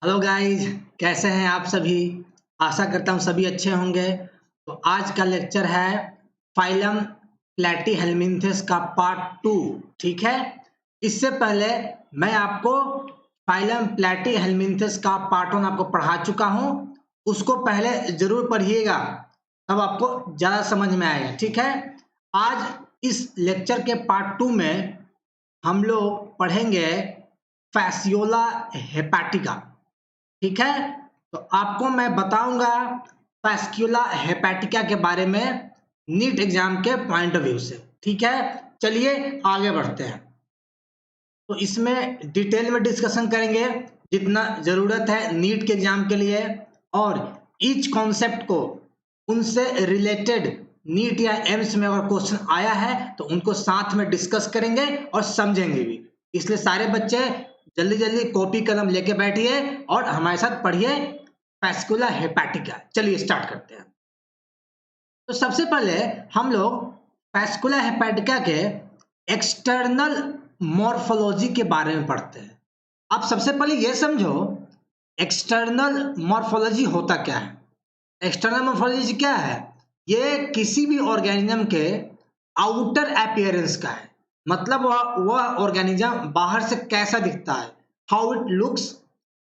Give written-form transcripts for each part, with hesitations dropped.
Hello guys, कैसे हैं आप सभी। आशा करता हूँ सभी अच्छे होंगे। तो आज का लेक्चर है फाइलम प्लैटीहेल्मिन्थेस का पार्ट 2। ठीक है। इससे पहले मैं आपको फाइलम प्लैटीहेल्मिन्थेस का पार्ट 1 आपको पढ़ा चुका हूँ। उसको पहले जरूर पढ़िएगा, तब आपको ज़्यादा समझ में आएगा। ठीक है। आज इस लेक्चर के पार्ट 2 में हम लोग पढ़ेंगे फैसियोला हेपाटिका। ठीक है। तो आपको मैं बताऊंगा फैस्कुला हेपेटिका के बारे में नीट एग्जाम के पॉइंट ऑफ व्यू से। ठीक है। चलिए आगे बढ़ते हैं। तो इसमें डिटेल में डिस्कशन करेंगे जितना जरूरत है नीट के एग्जाम के लिए, और ईच कॉन्सेप्ट को उनसे रिलेटेड नीट या एम्स में अगर क्वेश्चन आया है तो उनको साथ में डिस्कस करेंगे और समझेंगे भी। इसलिए सारे बच्चे जल्दी जल्दी कॉपी कलम लेके बैठिए और हमारे साथ पढ़िए फैस्कुला हेपेटिका। चलिए स्टार्ट करते हैं। तो सबसे पहले हम लोग फैस्कुला हेपेटिका के एक्सटर्नल मॉर्फोलॉजी के बारे में पढ़ते हैं। आप सबसे पहले ये समझो एक्सटर्नल मॉर्फोलॉजी होता क्या है। एक्सटर्नल मॉर्फोलॉजी क्या है? ये किसी भी ऑर्गेनिज्म के आउटर अपीयरेंस का है। मतलब वह ऑर्गेनिज्म बाहर से कैसा दिखता है, how it looks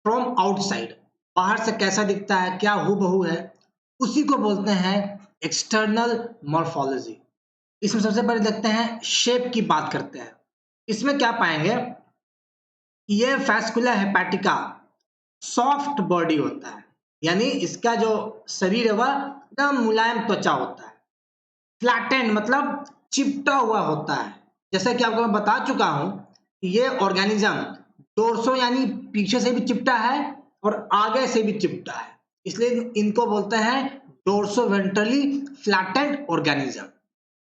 from outside. बाहर से कैसा दिखता है, क्या हूबहू है, उसी को बोलते हैं एक्सटर्नल मॉर्फोलॉजी। इसमें सबसे पहले देखते हैं शेप की बात करते हैं। इसमें क्या पाएंगे, ये फैस्कुला हेपेटिका सॉफ्ट बॉडी होता है, यानी इसका जो शरीर है वह एकदम मुलायम त्वचा होता है। फ्लैटेंड मतलब चिपटा हुआ होता है। जैसे कि आपको मैं बता चुका हूं कि ये ऑर्गेनिज्म डोर्सो यानी पीछे से भी चिपटा है और आगे से भी चिपटा है, इसलिए इनको बोलते हैं डोर्सो वेंट्रली फ्लैटेंड ऑर्गेनिज्म।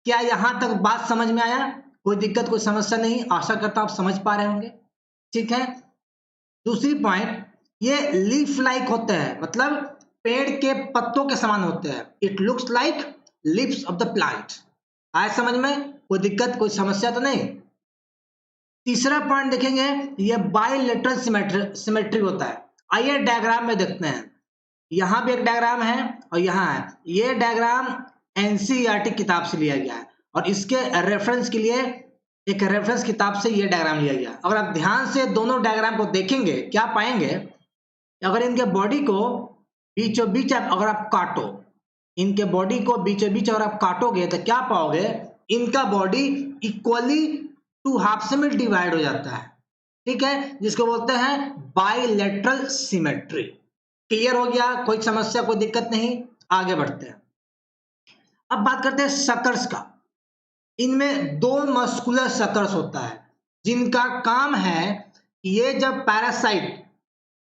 क्या यहां तक बात समझ में आया? कोई दिक्कत, कोई समस्या नहीं? आशा करता हूं आप समझ पा रहे होंगे। ठीक है। दूसरी पॉइंट, ये लीफ लाइक होते हैं, मतलब पेड़ के पत्तों के समान होते हैं। It looks like leaves of the plant. आया समझ में? कोई दिक्कत, कोई समस्या तो नहीं? तीसरा पॉइंट देखेंगे, ये बाइलेटरल सिमेट्री होता है। आइए डायग्राम में देखते हैं। यहाँ भी एक डायग्राम है और यहाँ है। ये डायग्राम एनसीईआरटी किताब से लिया गया है और इसके रेफरेंस के लिए एक रेफरेंस किताब से ये डायग्राम लिया गया। अगर आप ध्यान से दोनों डायग्राम को देखेंगे क्या पाएंगे, अगर इनके बॉडी को बीचों बीच अगर आप काटो, इनके बॉडी को बीचों बीच अगर आप काटोगे तो क्या पाओगे, इनका बॉडी इक्वली टू हाफ में डिवाइड हो जाता है। ठीक है, जिसको बोलते हैं बाइलेटरल सिमेट्री। क्लियर हो गया? कोई समस्या, कोई दिक्कत नहीं? आगे बढ़ते हैं। अब बात करते हैं सकर्स का। इनमें दो मस्कुलर सकर्स होता है जिनका काम है कि ये जब पैरासाइट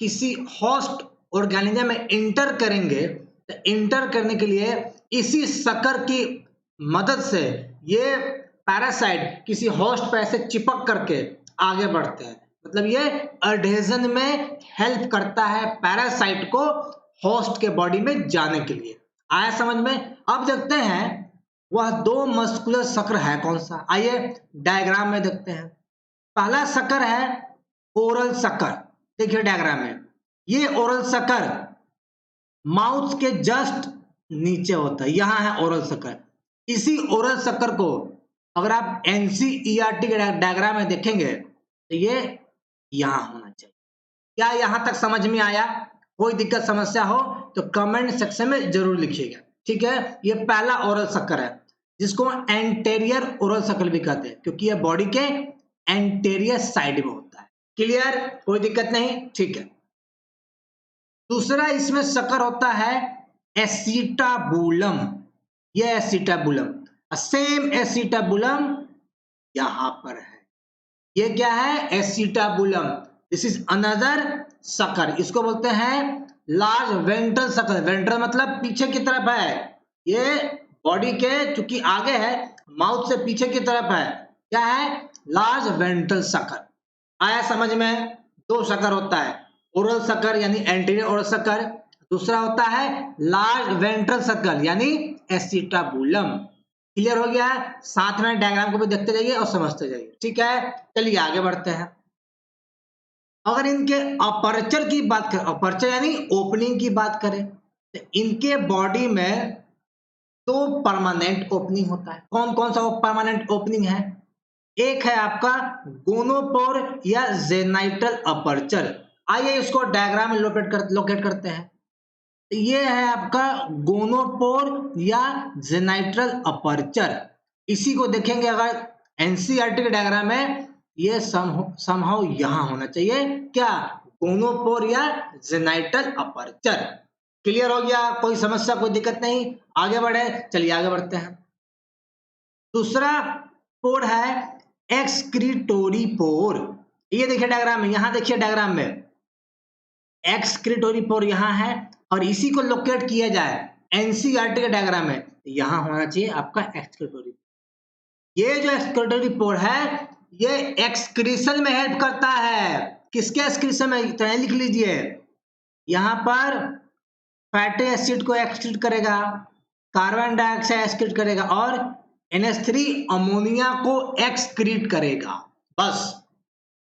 किसी होस्ट ऑर्गेनिज्म में इंटर करेंगे तो इंटर करने के लिए इसी सकर की मदद से ये पैरासाइट किसी होस्ट पर ऐसे चिपक करके आगे बढ़ते हैं। मतलब ये अडेजन में हेल्प करता है पैरासाइट को होस्ट के बॉडी में जाने के लिए। आया समझ में? अब देखते हैं वह दो मस्कुलर सकर है कौन सा। आइए डायग्राम में देखते हैं। पहला सकर है ओरल सकर। देखिए डायग्राम में, ये ओरल सकर माउथ के जस्ट नीचे होता है, यहां है ओरल सकर। इसी ओरल सकर को अगर आप एनसीईआरटी के डायग्राम में देखेंगे तो ये यहां होना चाहिए। क्या यहां तक समझ में आया? कोई दिक्कत समस्या हो तो कमेंट सेक्शन में जरूर लिखिएगा। ठीक है। ये पहला ओरल सकर है जिसको एंटेरियर ओरल सकर भी कहते हैं, क्योंकि ये बॉडी के एंटेरियर साइड में होता है। क्लियर? कोई दिक्कत नहीं? ठीक है। दूसरा इसमें सकर होता है एसिटाबुलम। ये एसिटाबुलम, सेम एसिटाबुलम यहां पर है। ये क्या है? Acetabulum. This is another sucker. इसको बोलते हैं लार्ज वेंट्रल सकर। वेंट्रल मतलब पीछे की तरफ है। ये बॉडी के चूंकि आगे है, माउथ से पीछे की तरफ है। क्या है? Large ventral sucker. आया समझ में? दो सकर होता है, ओरल सकर यानी एंटीरियर ओरल सकर, दूसरा होता है लार्ज वेंट्रल सकर यानी एसिटाबुलम। क्लियर हो गया? साथ में डायग्राम को भी देखते जाइए और समझते जाइए। ठीक है। चलिए आगे बढ़ते हैं। अगर इनके अपर्चर की बात करें, अपर्चर यानी ओपनिंग की बात करें, तो इनके बॉडी में दो परमानेंट ओपनिंग होता है। कौन कौन सा परमानेंट ओपनिंग है? एक है आपका गोनोपोर या जेनाइटल अपर्चर। आइए इसको डायग्राम में लोकेट करते हैं। ये है आपका गोनोपोर या जेनाइट्रल अपर्चर। इसी को देखेंगे अगर एनसीईआरटी के डायग्राम में, ये समहाउ यहां होना चाहिए, क्या? गोनोपोर या जेनाइटल अपर्चर। क्लियर हो गया? कोई समस्या, कोई दिक्कत नहीं? आगे बढ़े, चलिए आगे बढ़ते हैं। दूसरा पोर है एक्सक्रीटोरी पोर। ये देखिए डायग्राम में, यहां देखिए डायग्राम में एक्सक्रीटोरी पोर यहां है, और इसी को लोकेट किया जाए एनसीईआरटी के डायग्राम में, यहां होना चाहिए आपका एक्सक्रीटोरी। ये जो एक्सक्रीटोरी पोर है, ये एक्सक्रीशन में हेल्प करता है। किसके एक्सक्रीशन में? तो लिख लीजिए, यहां पर फैटी एसिड को एक्सक्रीट करेगा, कार्बन डाइऑक्साइड एक्सक्रीट करेगा, और NH3 अमोनिया को एक्सक्रीट करेगा, बस।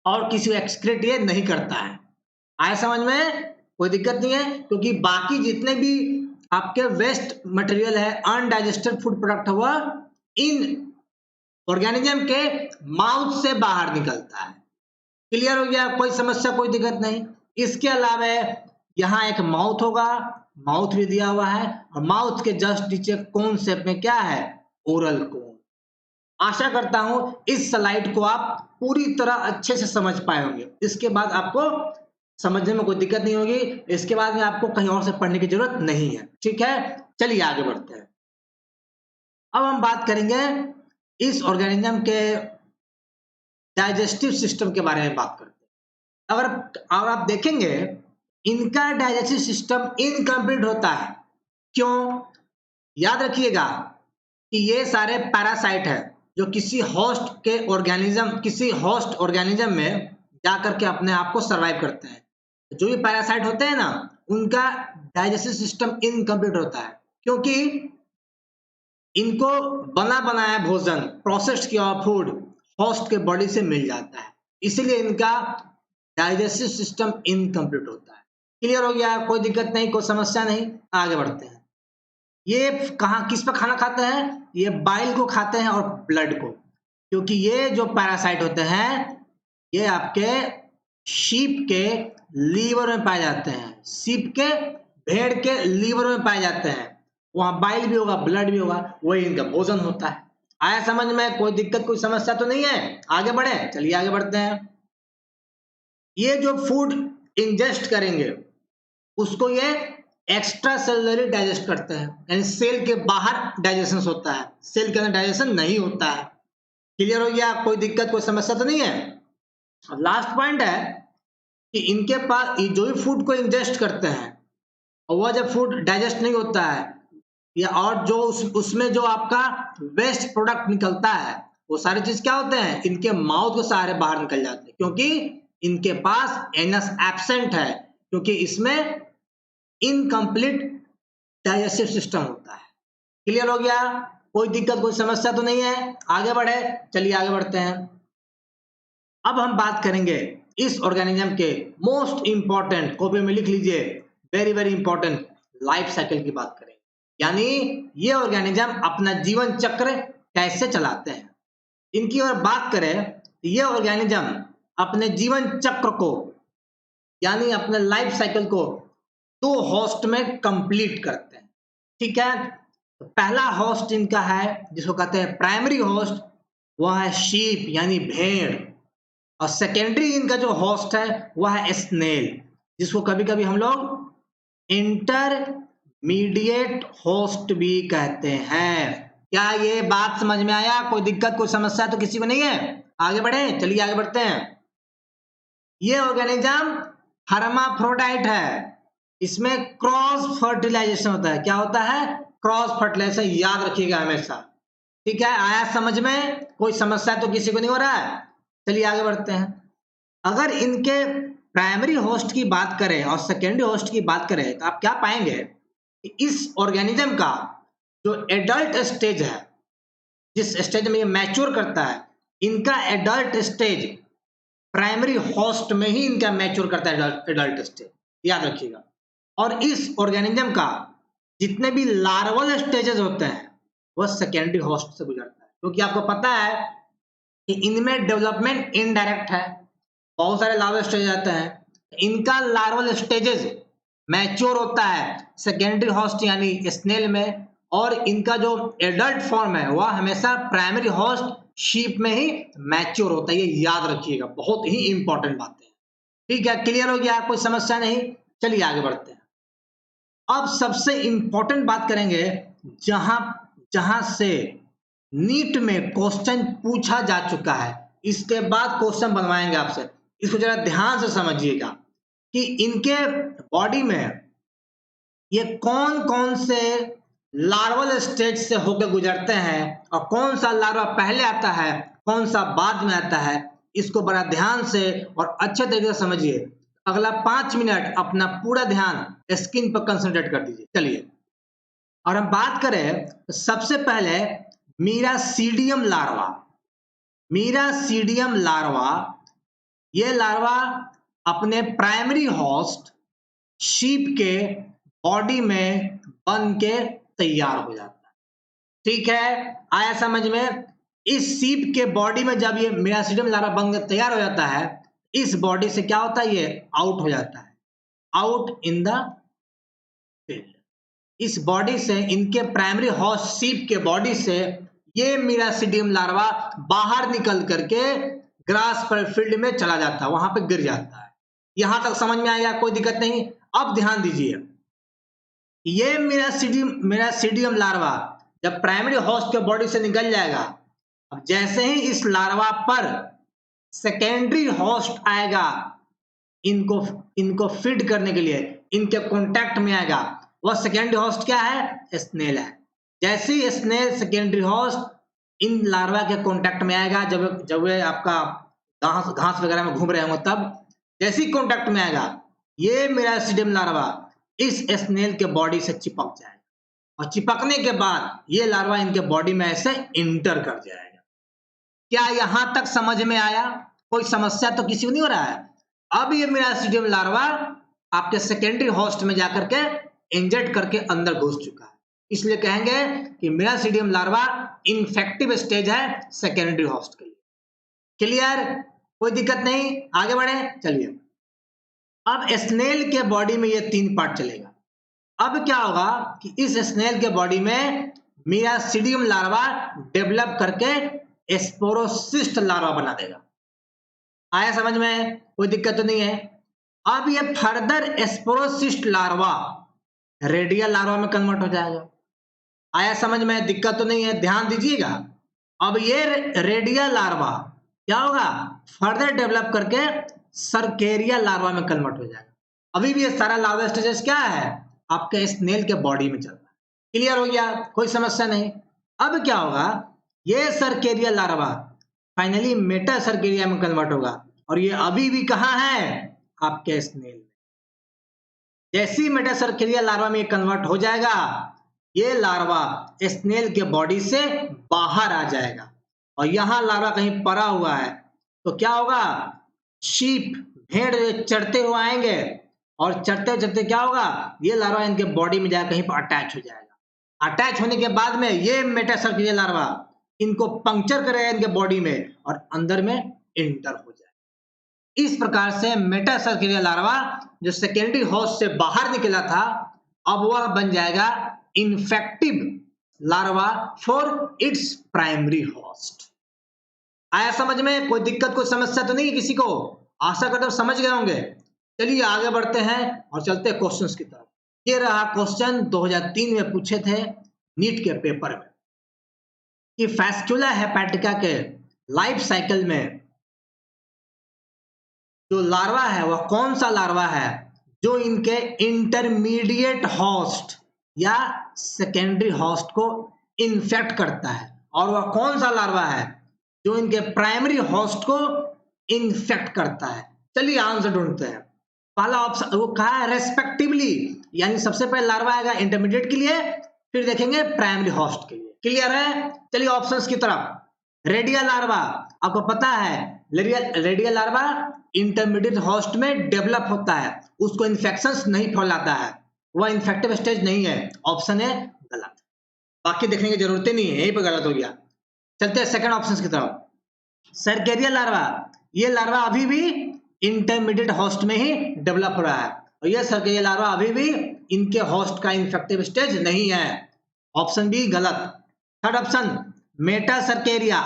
और किसी एक्सक्रीट ये नहीं करता है। आया समझ में? कोई दिक्कत नहीं है, क्योंकि बाकी जितने भी आपके वेस्ट मटेरियल है, अनडाइजेस्टेड फूड प्रोडक्ट है, वह इन ऑर्गेनिज्म के माउथ से बाहर निकलता है। क्लियर हो गया? कोई समस्या, कोई दिक्कत नहीं? इसके अलावा यहाँ एक माउथ होगा, माउथ भी दिया हुआ है, और माउथ के जस्ट नीचे कोन शेप में क्या है? ओरल कोन। आशा करता हूं इस स्लाइड को आप पूरी तरह अच्छे से समझ पाए होंगे। इसके बाद आपको समझने में कोई दिक्कत नहीं होगी। इसके बाद में आपको कहीं और से पढ़ने की जरूरत नहीं है। ठीक है, चलिए आगे बढ़ते हैं। अब हम बात करेंगे इस ऑर्गेनिज्म के डाइजेस्टिव सिस्टम के बारे में बात करते हैं। अगर आप देखेंगे, इनका डाइजेस्टिव सिस्टम इनकम्प्लीट होता है। क्यों? याद रखिएगा कि ये सारे पैरासाइट है जो किसी होस्ट ऑर्गेनिज्म में जाकर के अपने आप को सर्वाइव करते हैं। जो भी पैरासाइट होते हैं ना, उनका डाइजेस्टिव सिस्टम इनकम्प्लीट होता है, क्योंकि इनको बना बनाया भोजन, प्रोसेस्ड किया हुआ फूड होस्ट के बॉडी से मिल जाता है, इसीलिए इनका डाइजेस्टिव सिस्टम इनकम्प्लीट होता है। क्लियर हो गया? कोई दिक्कत नहीं, कोई समस्या नहीं? आगे बढ़ते हैं। ये कहाँ किस पर खाना खाते हैं? ये बाइल को खाते हैं और ब्लड को, क्योंकि ये जो पैरासाइट होते हैं, ये आपके शीप के लीवर में पाए जाते हैं। शीप के, भेड़ के लीवर में पाए जाते हैं। वहां बाइल भी होगा, ब्लड भी होगा, वही इनका भोजन होता है। आया समझ में? कोई दिक्कत, कोई समस्या तो नहीं है? आगे बढ़े, चलिए आगे बढ़ते हैं। ये जो फूड इंजेस्ट करेंगे, उसको ये एक्स्ट्रा सेलुलरी डाइजेस्ट करते हैं, यानी सेल के बाहर डाइजेशन होता है, सेल के अंदर डाइजेशन नहीं होता है। क्लियर हो गया? कोई दिक्कत, कोई समस्या तो नहीं है? लास्ट पॉइंट है कि इनके पास जो भी फूड को इंजेस्ट करते हैं, और वह जब फूड डाइजेस्ट नहीं होता है, या और जो उसमें जो आपका वेस्ट प्रोडक्ट निकलता है, वो सारी चीज क्या होते हैं? इनके माउथ के सहारे बाहर निकल जाते हैं, क्योंकि इनके पास एनस एब्सेंट है, क्योंकि इसमें इनकम्प्लीट डाइजेस्टिव सिस्टम होता है। क्लियर हो गया? कोई दिक्कत, कोई समस्या तो नहीं है? आगे बढ़े, चलिए आगे बढ़ते हैं। अब हम बात करेंगे इस ऑर्गेनिज्म के मोस्ट इंपॉर्टेंट, कॉपी में लिख लीजिए, very very important life cycle की बात करें, यानी ये ऑर्गेनिज्म अपना जीवन चक्र कैसे चलाते हैं। इनकी अगर बात करें, ये ऑर्गेनिज्म अपने जीवन चक्र को, यानी अपने लाइफ साइकिल को 2 होस्ट में कंप्लीट करते हैं। ठीक है, तो पहला होस्ट इनका है जिसको कहते हैं प्राइमरी होस्ट, वह है शीप यानी भेड़, और सेकेंडरी इनका जो होस्ट है वह है स्नेल, जिसको कभी कभी हम लोग इंटरमीडिएट होस्ट भी कहते हैं। क्या ये बात समझ में आया? कोई दिक्कत, कोई समस्या तो किसी को नहीं है? आगे बढ़े, चलिए आगे बढ़ते हैं। ये ऑर्गेनिज्म हर्माफ्रोडाइट है, इसमें क्रॉस फर्टिलाइजेशन होता है। क्या होता है? क्रॉस फर्टिलाइजेशन, याद रखिएगा हमेशा। ठीक है, आया समझ में? कोई समस्या तो किसी को नहीं हो रहा है? चलिए आगे बढ़ते हैं। अगर इनके प्राइमरी होस्ट की बात करें और सेकेंडरी होस्ट की बात करें, तो आप क्या पाएंगे कि इस ऑर्गेनिज्म का जो एडल्ट स्टेज है, जिस स्टेज में ये मैच्योर करता है, इनका एडल्ट स्टेज प्राइमरी होस्ट में ही इनका मैच्योर करता है एडल्ट स्टेज, याद रखिएगा। और इस ऑर्गेनिज्म का जितने भी लार्वल स्टेजेस होते हैं वह सेकेंडरी होस्ट से गुजरता है, क्योंकि आपको पता है कि इनमें डेवलपमेंट इनडायरेक्ट है, बहुत सारे लार्वल स्टेज आते हैं, इनका लार्वल स्टेजेस मैच्योर होता है सेकेंडरी होस्ट यानी स्नेल में, और इनका जो एडल्ट फॉर्म है वह हमेशा प्राइमरी होस्ट शीप में ही मैच्योर होता है, ये याद रखिएगा, बहुत ही इंपॉर्टेंट बातें हैं। ठीक है, क्लियर हो गया, कोई समस्या नहीं। चलिए आगे बढ़ते हैं। अब सबसे इंपॉर्टेंट बात करेंगे, जहां से नीट में क्वेश्चन पूछा जा चुका है, इसके बाद क्वेश्चन बनवाएंगे आपसे, इसको जरा ध्यान से समझिएगा कि इनके बॉडी में ये कौन कौन से लार्वल स्टेज से होकर गुजरते हैं और कौन सा लार्वा पहले आता है कौन सा बाद में आता है, इसको बड़ा ध्यान से और अच्छे तरीके से समझिए। अगला 5 मिनट अपना पूरा ध्यान स्क्रीन पर कंसंट्रेट कर दीजिए। चलिए, और हम बात करें तो सबसे पहले मीरासीडियम लार्वा। मीरासीडियम लार्वा, ये लार्वा अपने प्राइमरी होस्ट शीप के बॉडी में बन के तैयार हो जाता है। ठीक है, आया समझ में? इस शीप के बॉडी में जब ये मीरासीडियम लार्वा बन के तैयार हो जाता है, इस बॉडी से क्या होता है, ये आउट हो जाता है, आउट इन द फील्ड। इस बॉडी से, इनके प्राइमरी होस्ट शीप के बॉडी से ये मीरासीडियम लार्वा बाहर निकल करके ग्रास पर फील्ड में चला जाता है, वहां पे गिर जाता है। यहां तक समझ में आएगा, कोई दिक्कत नहीं। अब ध्यान दीजिए, ये मीरासीडियम लार्वा जब प्राइमरी होस्ट के बॉडी से निकल जाएगा, अब जैसे ही इस लार्वा पर सेकेंडरी होस्ट आएगा, इनको फीड करने के लिए इनके कांटेक्ट में आएगा, वह सेकेंडरी होस्ट क्या है, स्नेल है। जैसे ही snail secondary host in larva के कांटेक्ट में आएगा, जब वे आपका घास वगैरह में घूम रहे होंगे, तब जैसे ही कांटेक्ट में आएगा, ये मीरासीडियम लार्वा इस स्नेल के बॉडी से चिपक जाएगा, और चिपकने के बाद ये लार्वा इनके बॉडी में ऐसे इंटर कर जाएगा। क्या यहां तक समझ में आया? कोई समस्या तो किसी को नहीं हो रहा है? अब ये मीरासीडियम लार्वा आपके सेकेंडरी होस्ट में जाकर के इंजेक्ट करके अंदर घुस चुका है, इसलिए कहेंगे कि मीरासीडियम लार्वा इन्फेक्टिव स्टेज है सेकेंडरी होस्ट के लिए। क्लियर? कोई दिक्कत नहीं, आगे बढ़े। चलिए, अब स्नेल के बॉडी में ये 3 पार्ट चलेगा। अब क्या होगा कि इस स्नेल के बॉडी में मीरासीडियम लार्वा डेवलप करके स्पोरोसिस्ट लार्वा बना देगा। आया समझ में? कोई दिक्कत तो नहीं है। अब ये further sporocyst larva radial larva में कन्वर्ट हो जाएगा। आया समझ में? दिक्कत तो नहीं है, ध्यान दीजिएगा। अब ये रेडियल लार्वा क्या होगा, फर्दर डेवलप करके सर्केरिया लार्वा में कन्वर्ट हो जाएगा। अभी भी ये सारा लार्वा स्टेजेस क्या है, आपके स्नेल के बॉडी में चल रहा है। क्लियर हो गया? कोई समस्या नहीं। अब क्या होगा, ये cercaria larva finally Meta cercaria में कन्वर्ट होगा, और ये अभी भी कहाँ है, आपके स्नेल में। जैसी मेटा सर्केरिया लार्वा में कन्वर्ट हो जाएगा, ये लार्वा स्नेल के बॉडी से बाहर आ जाएगा, और यहां लार्वा कहीं पड़ा हुआ है, तो क्या होगा, शीप भेड़ चढ़ते हुए आएंगे, और चढ़ते चढ़ते क्या होगा, ये लार्वा इनके बॉडी में जाकर कहीं पर अटैच हो जाएगा। अटैच होने के बाद में ये मेटा सर्केरिया लार्वा इनको पंक्चर करेगा इनके बॉडी में, और अंदर में इंटर हो जाएगा। इस प्रकार से मेटा सर्केरिया लार्वा जो सेकेंडरी होस्ट से बाहर निकला था, अब वह बन जाएगा infective larva for its primary host. आया समझ में? कोई दिक्कत, कोई समस्या तो नहीं है किसी को? आशा करता हूं समझ गए होंगे। चलिए आगे बढ़ते हैं और चलते हैं क्वेश्चंस की तरफ। ये रहा क्वेश्चन 2003 में पूछे थे नीट के पेपर में, कि फैस्कुला हेपेटिका के लाइफ साइकिल में जो लार्वा है वह कौन सा लार्वा है जो इनके इंटरमीडिएट होस्ट या सेकेंडरी होस्ट को इन्फेक्ट करता है, और वह कौन सा लार्वा है जो इनके प्राइमरी होस्ट को इन्फेक्ट करता है। चलिए आंसर ढूंढते हैं। पहला ऑप्शन वो कहा है रेस्पेक्टिवली, यानी सबसे पहले लार्वा आएगा इंटरमीडिएट के लिए, फिर देखेंगे प्राइमरी होस्ट के लिए। क्लियर है? चलिए ऑप्शंस की तरफ। रेडियल लार्वा, आपको पता है रेडियल लार्वा इंटरमीडिएट होस्ट में डेवलप होता है, उसको इन्फेक्शंस नहीं फैलाता है, वह इन्फेक्टिव स्टेज नहीं है। ऑप्शन है गलत, बाकी देखने की जरूरत ही नहीं है, यहीं पर गलत हो गया। चलते हैं सेकंड ऑप्शन की तरफ। सर्केरिया लार्वा, ये लार्वा अभी भी इंटरमीडिएट होस्ट में ही डेवलप हो रहा है, और ये सर्केरिया लार्वा अभी भी इनके होस्ट का इन्फेक्टिव स्टेज नहीं है। ऑप्शन बी गलत। Third option Meta cercaria.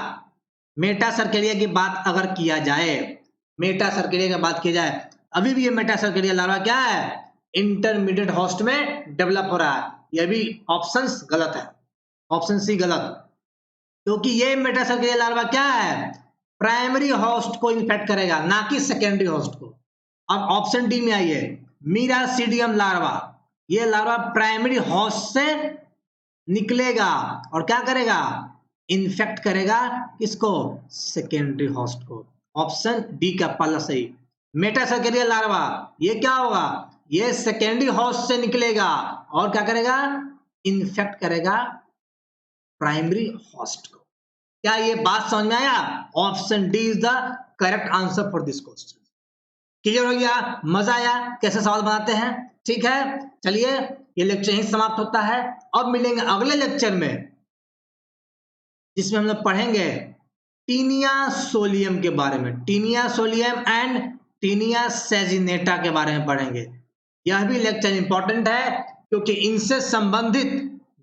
Meta cercaria की बात अगर किया जाए, मेटा सर्केरिया की बात की जाए, अभी भी ये मेटा सर्केरिया लार्वा क्या है, इंटरमीडिएट होस्ट में डेवलप हो रहा है। यह भी ऑप्शन गलत है, ऑप्शन सी गलत, क्योंकि ये मेटा सर्केरिया लार्वा क्या है, प्राइमरी होस्ट को इन्फेक्ट करेगा, ना कि सेकेंडरी होस्ट को। अब ऑप्शन डी में आइए, मीरासीडियम लार्वा, ये लार्वा प्राइमरी होस्ट से निकलेगा और क्या करेगा, इन्फेक्ट करेगा किसको, सेकेंडरी होस्ट को। ऑप्शन डी का पहला सही। मेटा सर्केरिया लार्वा ये क्या होगा, ये सेकेंडरी होस्ट से निकलेगा और क्या करेगा, इन्फेक्ट करेगा प्राइमरी होस्ट को। क्या ये बात समझ में आया? Option D is the correct answer for this question. Clear हो गया? मजा आया कैसे सवाल बनाते हैं? ठीक है, चलिए ये लेक्चर यहीं समाप्त होता है। अब मिलेंगे अगले लेक्चर में, जिसमें हम लोग पढ़ेंगे टीनिया सोलियम के बारे में, taenia solium and taenia saginata के बारे में पढ़ेंगे। यह भी लेक्चर इंपॉर्टेंट है क्योंकि इनसे संबंधित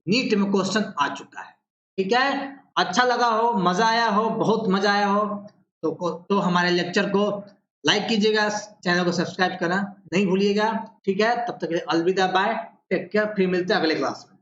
नीट में क्वेश्चन आ चुका है। ठीक है, अच्छा लगा हो, मजा आया हो, बहुत मजा आया हो तो हमारे लेक्चर को लाइक कीजिएगा, चैनल को सब्सक्राइब करना नहीं भूलिएगा। ठीक है, तब तक के लिए अलविदा, बाय, टेक केयर, फिर मिलते हैं अगले क्लास में।